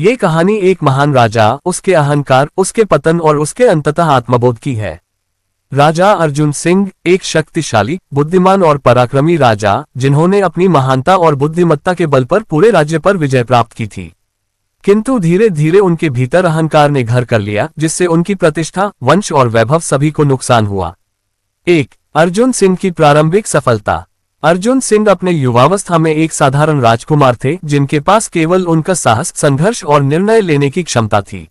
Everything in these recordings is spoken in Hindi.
ये कहानी एक महान राजा, उसके अहंकार, उसके पतन और उसके अंततः आत्मबोध की है। राजा अर्जुन सिंह एक शक्तिशाली, बुद्धिमान और पराक्रमी राजा, जिन्होंने अपनी महानता और बुद्धिमत्ता के बल पर पूरे राज्य पर विजय प्राप्त की थी। किंतु धीरे धीरे उनके भीतर अहंकार ने घर कर लिया, जिससे उनकी प्रतिष्ठा, वंश और वैभव सभी को नुकसान हुआ। 1. अर्जुन सिंह की प्रारंभिक सफलता। अर्जुन सिंह अपने युवावस्था में एक साधारण राजकुमार थे, जिनके पास केवल उनका साहस, संघर्ष और निर्णय लेने की क्षमता थी।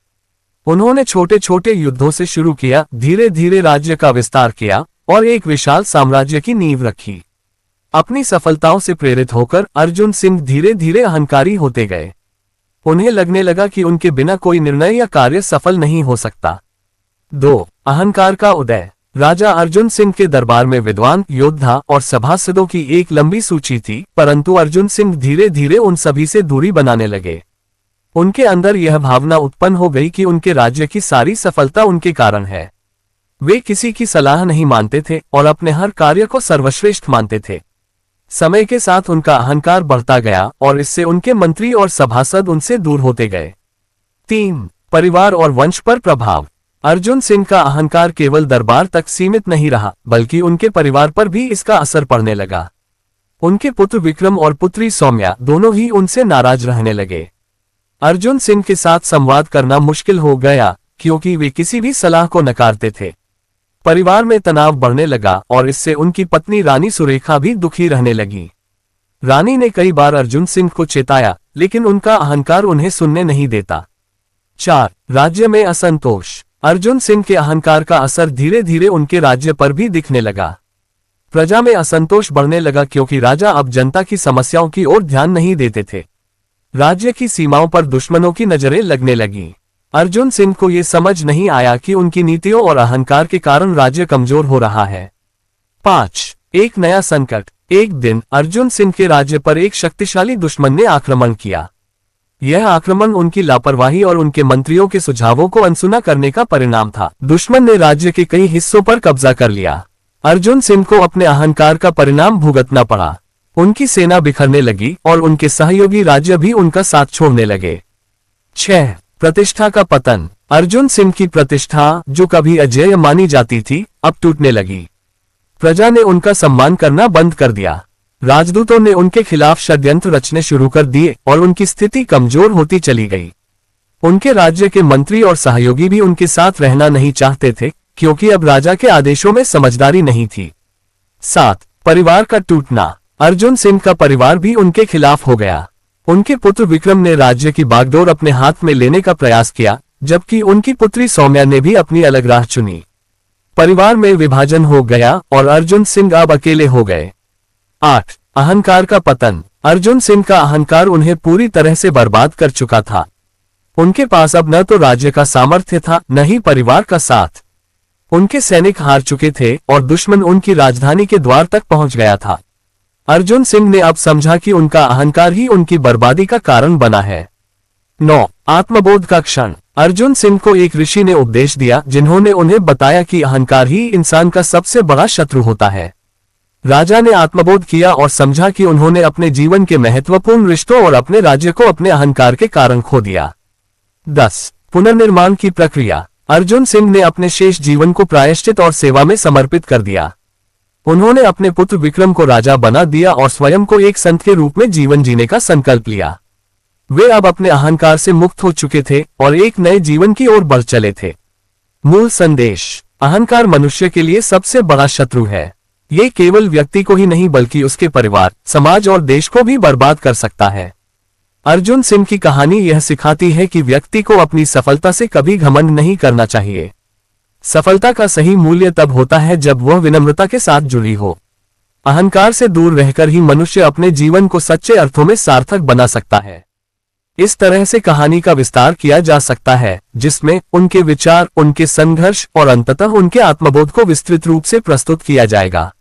उन्होंने छोटे छोटे युद्धों से शुरू किया, धीरे धीरे राज्य का विस्तार किया और एक विशाल साम्राज्य की नींव रखी। अपनी सफलताओं से प्रेरित होकर अर्जुन सिंह धीरे धीरे अहंकारी होते गए। उन्हें लगने लगा कि उनके बिना कोई निर्णय या कार्य सफल नहीं हो सकता। 2. अहंकार का उदय। राजा अर्जुन सिंह के दरबार में विद्वान, योद्धा और सभासदों की एक लंबी सूची थी, परंतु अर्जुन सिंह धीरे धीरे उन सभी से दूरी बनाने लगे। उनके अंदर यह भावना उत्पन्न हो गई कि उनके राज्य की सारी सफलता उनके कारण है। वे किसी की सलाह नहीं मानते थे और अपने हर कार्य को सर्वश्रेष्ठ मानते थे। समय के साथ उनका अहंकार बढ़ता गया और इससे उनके मंत्री और सभासद उनसे दूर होते गए। 3. परिवार और वंश पर प्रभाव। अर्जुन सिंह का अहंकार केवल दरबार तक सीमित नहीं रहा, बल्कि उनके परिवार पर भी इसका असर पड़ने लगा। उनके पुत्र विक्रम और पुत्री सौम्या दोनों ही उनसे नाराज रहने लगे। अर्जुन सिंह के साथ संवाद करना मुश्किल हो गया, क्योंकि वे किसी भी सलाह को नकारते थे। परिवार में तनाव बढ़ने लगा और इससे उनकी पत्नी रानी सुरेखा भी दुखी रहने लगी। रानी ने कई बार अर्जुन सिंह को चेताया, लेकिन उनका अहंकार उन्हें सुनने नहीं देता। 4. राज्य में असंतोष। अर्जुन सिंह के अहंकार का असर धीरे धीरे उनके राज्य पर भी दिखने लगा। प्रजा में असंतोष बढ़ने लगा, क्योंकि राजा अब जनता की समस्याओं की ओर ध्यान नहीं देते थे। राज्य की सीमाओं पर दुश्मनों की नजरें लगने लगीं। अर्जुन सिंह को यह समझ नहीं आया कि उनकी नीतियों और अहंकार के कारण राज्य कमजोर हो रहा है। 5. एक नया संकट। एक दिन अर्जुन सिंह के राज्य पर एक शक्तिशाली दुश्मन ने आक्रमण किया। यह आक्रमण उनकी लापरवाही और उनके मंत्रियों के सुझावों को अनसुना करने का परिणाम था। दुश्मन ने राज्य के कई हिस्सों पर कब्जा कर लिया। अर्जुन सिंह को अपने अहंकार का परिणाम भुगतना पड़ा। उनकी सेना बिखरने लगी और उनके सहयोगी राज्य भी उनका साथ छोड़ने लगे। 6. प्रतिष्ठा का पतन। अर्जुन सिंह की प्रतिष्ठा, जो कभी अजेय मानी जाती थी, अब टूटने लगी। प्रजा ने उनका सम्मान करना बंद कर दिया। राजदूतों ने उनके खिलाफ षड्यंत्र रचने शुरू कर दिए और उनकी स्थिति कमजोर होती चली गई। उनके राज्य के मंत्री और सहयोगी भी उनके साथ रहना नहीं चाहते थे, क्योंकि अब राजा के आदेशों में समझदारी नहीं थी। 7. परिवार का टूटना। अर्जुन सिंह का परिवार भी उनके खिलाफ हो गया। उनके पुत्र विक्रम ने राज्य की बागडोर अपने हाथ में लेने का प्रयास किया, जबकि उनकी पुत्री सौम्या ने भी अपनी अलग राह चुनी। परिवार में विभाजन हो गया और अर्जुन सिंह अब अकेले हो गए। 8. अहंकार का पतन। अर्जुन सिंह का अहंकार उन्हें पूरी तरह से बर्बाद कर चुका था। उनके पास अब न तो राज्य का सामर्थ्य था, न ही परिवार का साथ। उनके सैनिक हार चुके थे और दुश्मन उनकी राजधानी के द्वार तक पहुंच गया था। अर्जुन सिंह ने अब समझा कि उनका अहंकार ही उनकी बर्बादी का कारण बना है। 9. आत्मबोध का क्षण। अर्जुन सिंह को एक ऋषि ने उपदेश दिया, जिन्होंने उन्हें बताया कि अहंकार ही इंसान का सबसे बड़ा शत्रु होता है। राजा ने आत्मबोध किया और समझा कि उन्होंने अपने जीवन के महत्वपूर्ण रिश्तों और अपने राज्य को अपने अहंकार के कारण खो दिया। 10. पुनर्निर्माण की प्रक्रिया। अर्जुन सिंह ने अपने शेष जीवन को प्रायश्चित और सेवा में समर्पित कर दिया। उन्होंने अपने पुत्र विक्रम को राजा बना दिया और स्वयं को एक संत के रूप में जीवन जीने का संकल्प लिया। वे अब अपने अहंकार से मुक्त हो चुके थे और एक नए जीवन की ओर बढ़ चले थे। मूल संदेश। अहंकार मनुष्य के लिए सबसे बड़ा शत्रु है। ये केवल व्यक्ति को ही नहीं, बल्कि उसके परिवार, समाज और देश को भी बर्बाद कर सकता है। अर्जुन सिंह की कहानी यह सिखाती है कि व्यक्ति को अपनी सफलता से कभी घमंड नहीं करना चाहिए। सफलता का सही मूल्य तब होता है जब वह विनम्रता के साथ जुड़ी हो। अहंकार से दूर रहकर ही मनुष्य अपने जीवन को सच्चे अर्थों में सार्थक बना सकता है। इस तरह से कहानी का विस्तार किया जा सकता है, जिसमें उनके विचार, उनके संघर्ष और अंततः उनके आत्मबोध को विस्तृत रूप से प्रस्तुत किया जाएगा।